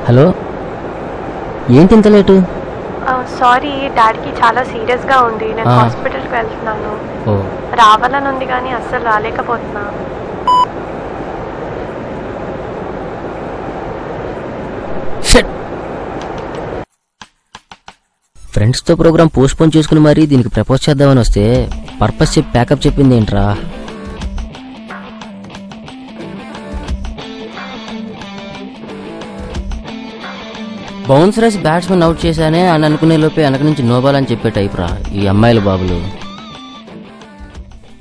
Hello, ఏంటి ఇంత late? Sorry, డాడీకి చాలా సీరియస్గా ఉంది. నేను హాస్పిటల్కి వెళ్తున్నాను. రావాలని ఉంది కానీ అస్సలు రాలేకపోతున్నా. ఫ్రెండ్స్తో ప్రోగ్రామ్ పోస్ట్పోన్ చేసుకుని మరీ దీనికి ప్రపోజ్ చేద్దామని వస్తే పర్పస్ చెప్పి ప్యాకప్ చెప్పింది ఏంట్రా? బౌన్స్ రేస్ బ్యాట్స్మెన్ అవుట్ చేశానే అని అనుకునే లోపే వెనక నుంచి నోబాల్ అని చెప్పే టైప్ రా ఈ అమ్మాయిల బాబులు.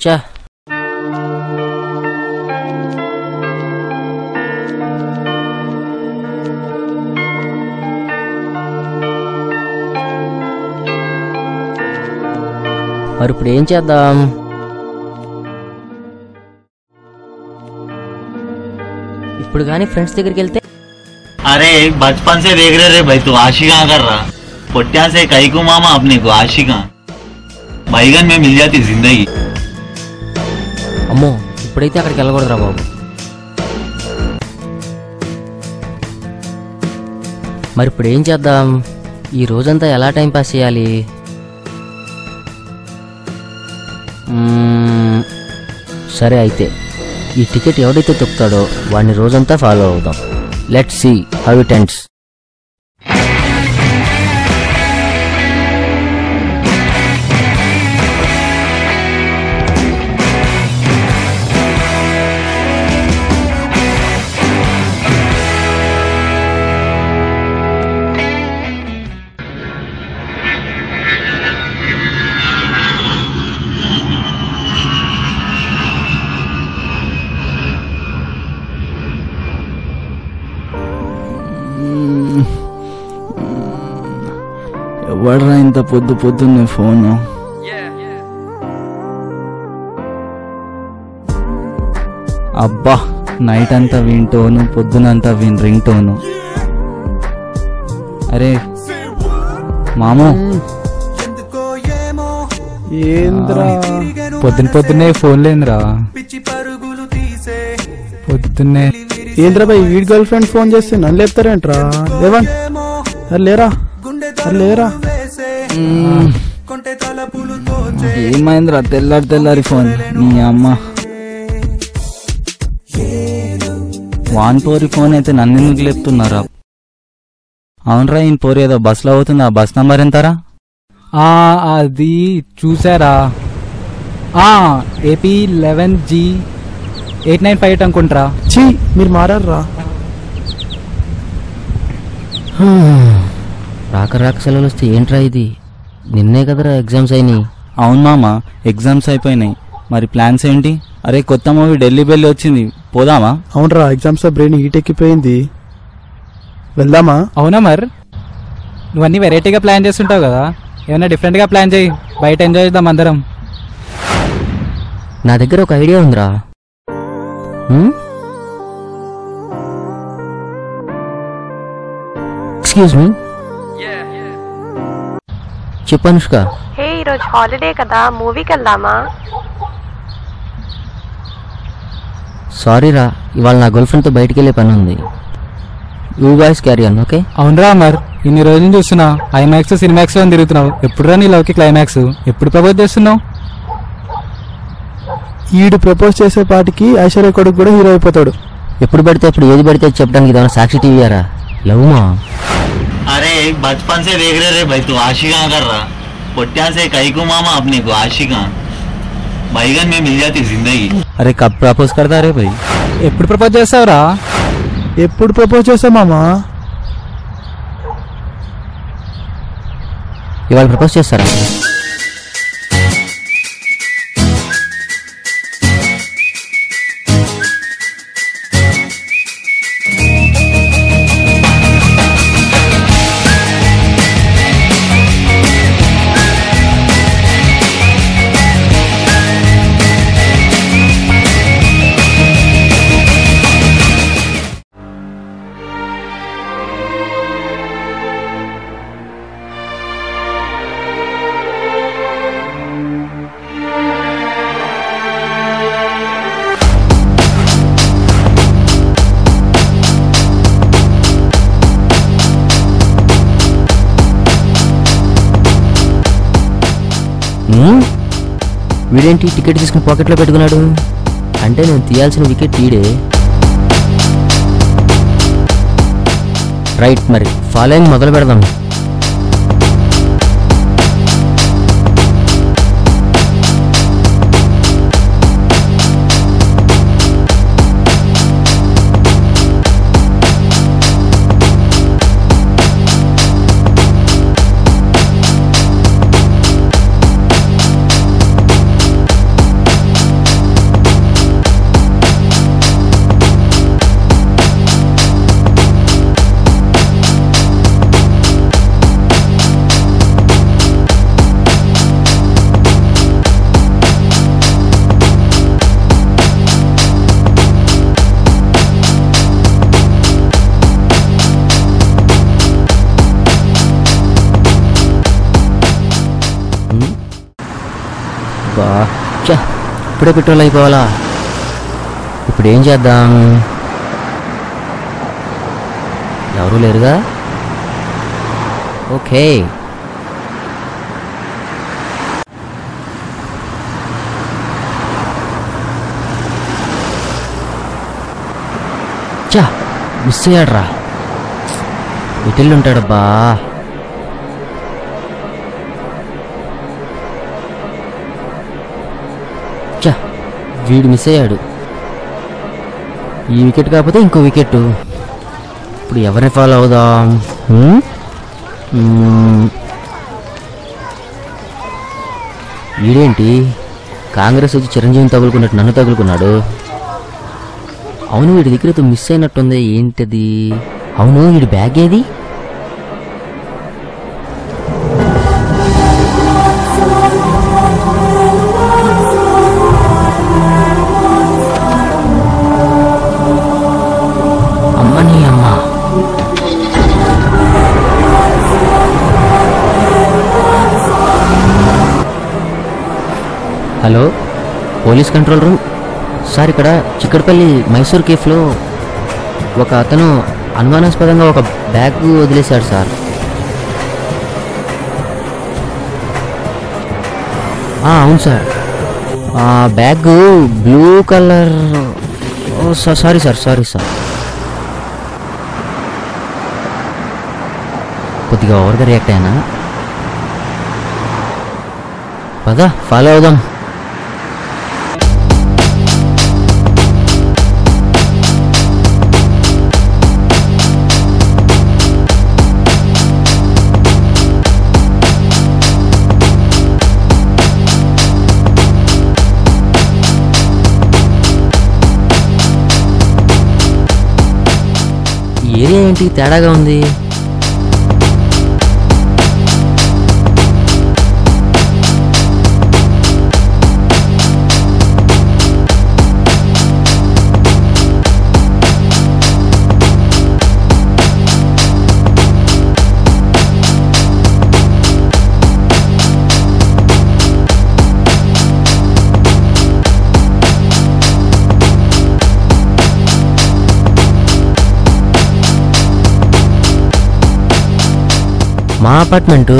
చా మరి ఇప్పుడు ఏం చేద్దాం? ఇప్పుడు కానీ ఫ్రెండ్స్ దగ్గరికి వెళ్తే अरे बचपन से देख रहे रे भाई, तू आशिका कर रहा पोट्या से कई को मामा अपने को आशिका बैगन में मिल जाती जिंदगी. అమ్మో, ఇప్పుడైతే అక్కడికి వెళ్ళకూడదురా బాబు. మరి ఇప్పుడు ఏం చేద్దాం? ఈ రోజంతా ఎలా టైం పాస్ చేయాలి? సరే అయితే ఈ టికెట్ ఎవడైతే తొక్కుతాడో వాడిని రోజంతా ఫాలో అవుదాం. Let's see how it ends. ఎవడ్రా ఇంత పొద్దున్నే ఫోను? అబ్బా, నైట్ అంతా వింటోను, పొద్దునంతా రింగ్ టోను. అరే మామూ, ఏంద్రా పొద్దున్నే ఫోన్ లేదురా? పొద్దున్నే ఏంద్రా బాయ్, వీడి గర్ల్ ఫ్రెండ్ ఫోన్ చేస్తే నన్ను లేపుతారేంట్రా? లేరా లేరా? ఏమైందిరా తెల్లారి ఫోన్? నీ అమ్మ వాన్ పోరి ఫోన్ అయితే నన్ను ఎందుకు లేపుతున్నారా? అవునరా, ఈయన పోరి ఏదో బస్సులో అవుతుంది. ఆ బస్ నంబర్ ఎంతరా? అది చూసారా? AP 11G 8958 అనుకుంటారా? చీ, మీరు మారారా? రాక సెలవులు వస్తే ఏంట్రా ఇది? నిన్నే కదరా ఎగ్జామ్స్ అయినాయి. అవును మామ, ఎగ్జామ్స్ అయిపోయినాయి. మరి ప్లాన్స్ ఏంటి? అరే కొత్త మూవీ ఢిల్లీ బెల్లి వచ్చింది, పోదామా? అవునరా, ఎగ్జామ్స్ బ్రెయిన్ హీట్ ఎక్కిపోయింది, వెళ్దామా? అవునా, మరి నువ్వు అన్ని వెరైటీగా ప్లాన్ చేస్తుంటావు కదా, ఏమైనా డిఫరెంట్గా ప్లాన్ చేయి, బయట ఎంజాయ్ చేద్దాం అందరం. నా దగ్గర ఒక ఐడియా ఉందిరా. Excuse me. చెప్పు అనుష్క. హే, ఈరోజు హాలిడే కదా, మూవీకి వెళ్దామా? సారీ రా, ఇవాళ నా గర్ల్ ఫ్రెండ్తో బయటికి వెళ్ళే పని ఉంది. You guys carry on, okay? అవునరా అమర్, ఇన్ని రోజులు చూస్తున్నా ఐమాక్స్ సినిమాక్స్ అని తిరుగుతున్నావు. ఎప్పుడురా నీ లవ్కి క్లైమాక్స్? ఎప్పుడు ప్రపోజ్ చేస్తున్నావు? ఈడు ప్రపోజ్ చేసే పాటికి ఐశ్వర్య కొడుకు కూడా హీరో అయిపోతాడు. ఎప్పుడు పడితే అప్పుడు ఏది పడితే చెప్పడానికి ఇదేమన్నా సాక్షి టీవీయారా? లవ్మా? अरे बचपन से देख रहे भाई, तू आशिका कर रहा पोट्या से कई को मामा अपने को आशिका बैगन में मिल जाती जिंदगी. అరే కబ్ ప్రపోజ్ కడతా రే భాయ్? ఎప్పుడు ప్రపోజ్ చేస్తావురా? ఎప్పుడు ప్రపోజ్ చేసా మామా? ఇవాళ ప్రపోజ్ చేస్తారా? వీడేంటి టికెట్ తీసుకుని పాకెట్లో పెట్టుకున్నాడు? అంటే నేను తీయాల్సిన వికెట్ తీడే. రైట్, మరి ఫాలోయింగ్ మొదలు పెడదాం. ఇప్పుడే పెట్రోల్ అయిపోవాలా? ఇప్పుడు ఏం చేద్దాం? ఎవరూ లేరుగా. Okay, miss అయ్యాడ్రా. ఇటెల్లు ఉంటాడబ్బా. వీడు మిస్ అయ్యాడు. ఈ వికెట్ కాకపోతే ఇంకో వికెట్. ఇప్పుడు ఎవరిని ఫాలో అవుదాం? వీడేంటి కాంగ్రెస్ వచ్చి చిరంజీవిని తగులుకున్నట్టు నన్ను తగులుకున్నాడు. అవును, వీడి దగ్గర మిస్ అయినట్టుంది. ఏంటది? అవును, వీడి బ్యాగ్ ఏది? Hello, police control room sir. ఇక్కడ చిక్కడపల్లి మైసూర్ కేఫ్లో ఒక అతను అనుమానాస్పదంగా ఒక బ్యాగ్ వదిలేశాడు సార్. అవును sir. Bag blue colour. Sorry sir. కొద్దిగా ఓవర్గా రియాక్ట్ అయినా. పద ఫాలో అవుదాం. ఈ ఏరియా ఏంటి తేడాగా ఉంది? మా అపార్ట్మెంటు.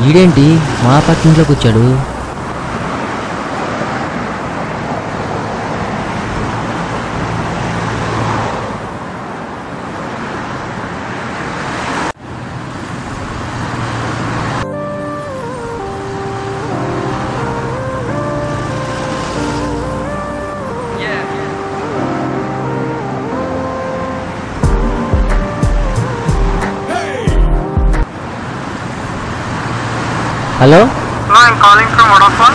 ఈడేంటి మా అపార్ట్మెంట్లోకి వచ్చాడు? Hello, I'm calling from Vodafone.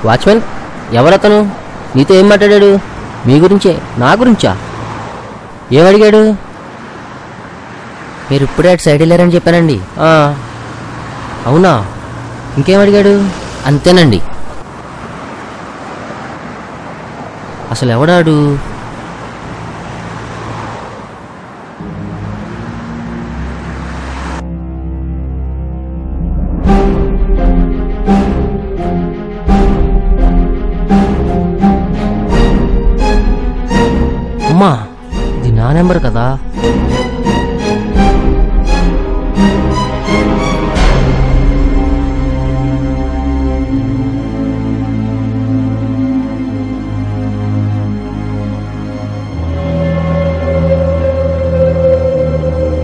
Watchman, ఎవరతను? నీతో ఏం మాట్లాడాడు? మీ గురించే? నా గురించా? ఏమడిగాడు? మీరు ఇప్పుడే అటు సైడ్ వెళ్ళారని చెప్పానండి. అవునా? ఇంకేం అడిగాడు? అంతేనండి. అసలు ఎవడాడు? అమ్మా, ఇది నా నెంబర్ కదా.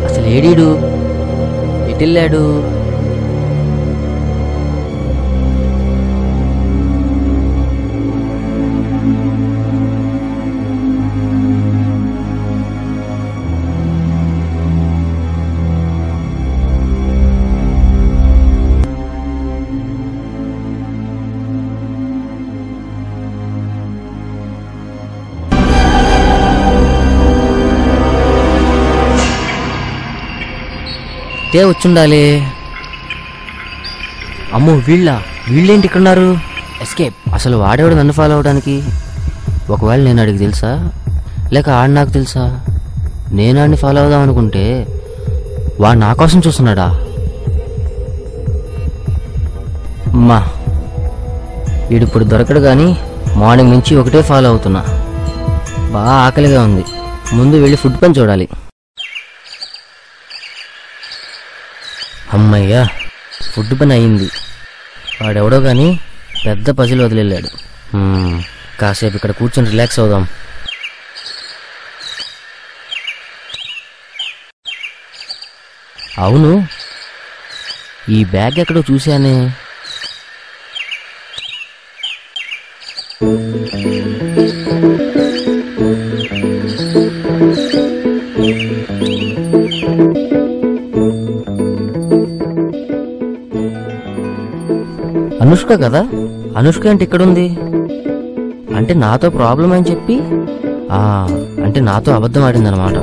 అసలు ఏడీడు ఎటెళ్ళాడు? ఇటే వచ్చుండాలి. అమ్మో, వీళ్ళేంటి ఇక్కడున్నారు? ఎస్కేప్. అసలు వాడేవాడు నన్ను ఫాలో అవడానికి? ఒకవేళ నేను ఆడికి తెలుసా, లేక ఆడు నాకు తెలుసా? నేను ఆడిని ఫాలో అవుదాం అనుకుంటే వాడు నా కోసం చూస్తున్నాడా? అమ్మా, వీడిప్పుడు దొరకడు కానీ మార్నింగ్ నుంచి ఒకటే ఫాలో అవుతున్నా. బాగా ఆకలిగా ఉంది. ముందు వెళ్ళి ఫుడ్ పని చూడాలి. అమ్మయ్యా, ఫుడ్ పని అయింది. వాడెవడో కానీ పెద్ద పజిల్ వదిలేళ్ళాడు. కాసేపు ఇక్కడ కూర్చొని రిలాక్స్ అవుదాం. అవును, ఈ బ్యాగ్ ఎక్కడో చూశానే. అనుష్క కదా? అనుష్క అంటే ఇక్కడుంది. అంటే నాతో ప్రాబ్లం అని చెప్పి అంటే నాతో అబద్ధం ఆడిందనమాట.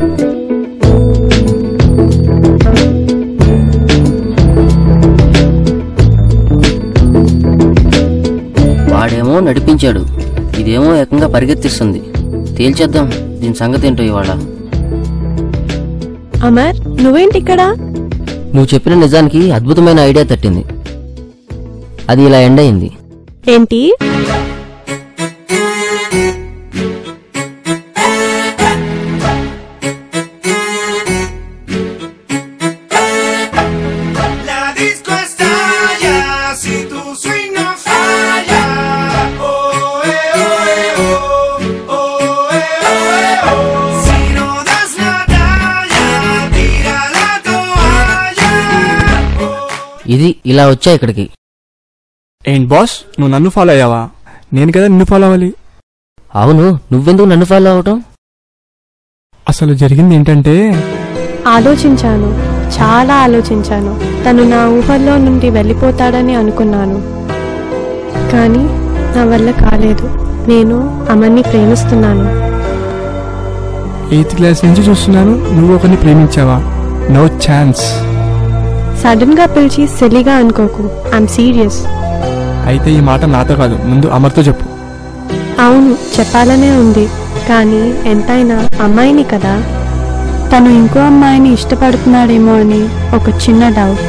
వాడేమో నడిపించాడు, ఇదేమో ఏకంగా పరిగెత్తిస్తుంది. తేల్చేద్దాం దీని సంగతి ఏంటో ఇవాళ. అమర్, నువ్వేంటి ఇక్కడ? నువ్వు చెప్పిన నిజానికి అద్భుతమైన ఐడియా తట్టింది. అది ఇలా ఎండ్ అయింది. ఏంటి? ఇది ఇలా వచ్చా ఇక్కడికి. ఏంటి బాస్, నువ్వు నన్ను ఫాలో అయ్యావా? నేను కదా నిన్ను ఫాలో అవ్వాలి. అవును, నువ్వెందుకు నన్ను ఫాలో అవటం? అసలు జరిగింది ఏంటంటే, ఆలోచించాను, చాలా ఆలోచించాను. తను నా ఊహల్లో నుండి వెళ్ళిపోతాడని అనుకున్నాను, కానీ నా వల్ల కాలేదు. నేను అమర్ని ప్రేమిస్తున్నాను. 8th క్లాస్ నుంచి చూస్తున్నాను నువ్వు ఒకరిని ప్రేమించావా? No chance. సడన్ గా పిలిచి సిల్లీగా అనుకోకు, ఐఎమ్ సీరియస్. అయితే ఈ మాట నాతో కాదు, ముందు అమర్తో చెప్పు. అవును, చెప్పాలనే ఉంది, కానీ ఎంతైనా అమ్మాయిని కదా. తను ఇంకో అమ్మాయిని ఇష్టపడుతున్నాడేమో అని ఒక చిన్న డౌట్.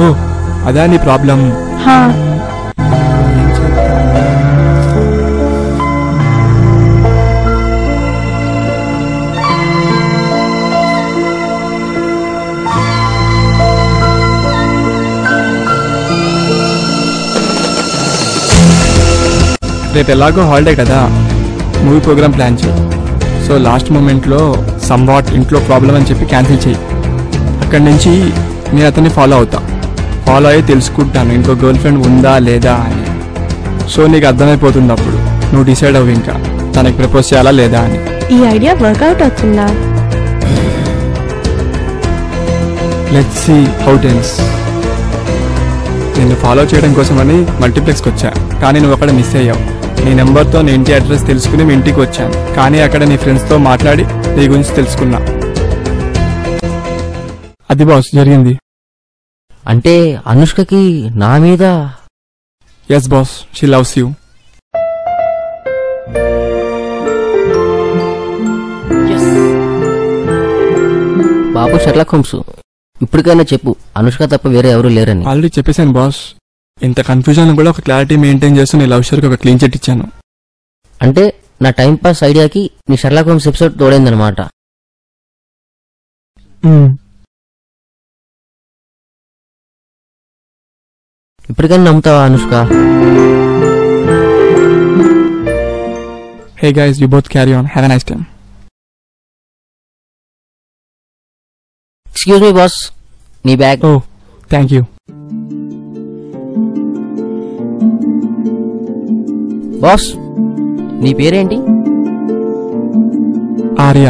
ఓ, అదా నీ ప్రాబ్లం? హా, రేపు ఎలాగో హాలిడే కదా, మూవీ ప్రోగ్రామ్ ప్లాన్ చేయి. సో లాస్ట్ మూమెంట్లో సమ్వాట్ ఇంట్లో ప్రాబ్లం అని చెప్పి క్యాన్సిల్ చేయి. అక్కడి నుంచి నేను అతన్ని ఫాలో అవుతా. ఫాలో అయ్యి తెలుసుకుంటాను ఇంకో గర్ల్ ఫ్రెండ్ ఉందా లేదా అని. సో నీకు అర్థమైపోతుంది అప్పుడు. నువ్వు డిసైడ్ అవ్వు ఇంకా తనకి ప్రపోజ్ చేయాలా లేదా అని. ఈ ఐడియా వర్కౌట్ అవుతుందా? Let's see how it ends. నిన్ను ఫాలో చేయడం కోసమని మల్టీప్లెక్స్కి వచ్చా, కానీ నువ్వు అక్కడ మిస్ అయ్యావు. నీ నెంబర్తో నీ ఇంటి అడ్రస్ తెలుసుకుని మీ ఇంటికి వచ్చాను, కానీ అక్కడ నీ ఫ్రెండ్స్తో మాట్లాడి నీ గురించి తెలుసుకున్నా. అది బాస్ జరిగింది. అంటే అనుష్కకి నా మీద yes boss, she loves you. బాబు షెర్లాక్ హోమ్స్, ఇప్పటికైనా చెప్పు అనుష్క తప్ప వేరే ఎవరు లేరని. ఆల్రెడీ చెప్పేశాను బాస్. ఇంత కన్ఫ్యూజన్ కూడా ఒక క్లారిటీ మెయింటైన్ చేస్తూ నీ లవ్ స్టోరీకి ఒక క్లీన్ చిట్ ఇచ్చాను. అంటే నా టైం పాస్ ఐడియాకి నీ షెర్లాక్ హోమ్స్ ఎపిసోడ్ తోడైందనమాట. ఇప్పటికైనా నమ్ముతావా Anushka? Hey guys, you both carry on. Have a nice time. Excuse me boss, నీ bag. Oh, thank you. Boss, నీ పేరేంటి? ఆర్య.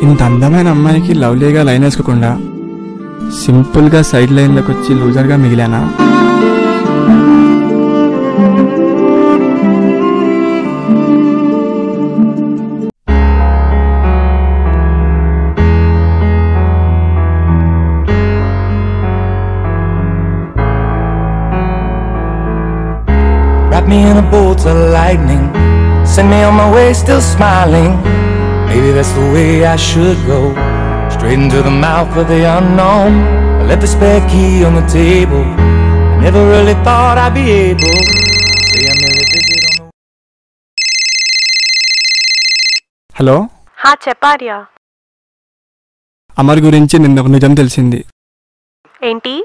ఇంత అందమైన అమ్మాయికి లవ్లీగా లైన్ వేసుకోకుండా సింపుల్ గా సైడ్ లైన్ లోకి వచ్చి లూజర్ గా మిగిలానా? Wrap me in a bolt of lightning, send me on my way still smiling. Maybe that's the way I should go, straight into the mouth of the unknown. I left the spare key on the table, I never really thought I'd be able to say I merely visit on the... hello, హా చెప్పార్యా. అమర్ గురించి నిన్న ఒక నిజం తెలిసింది. ఏంటి?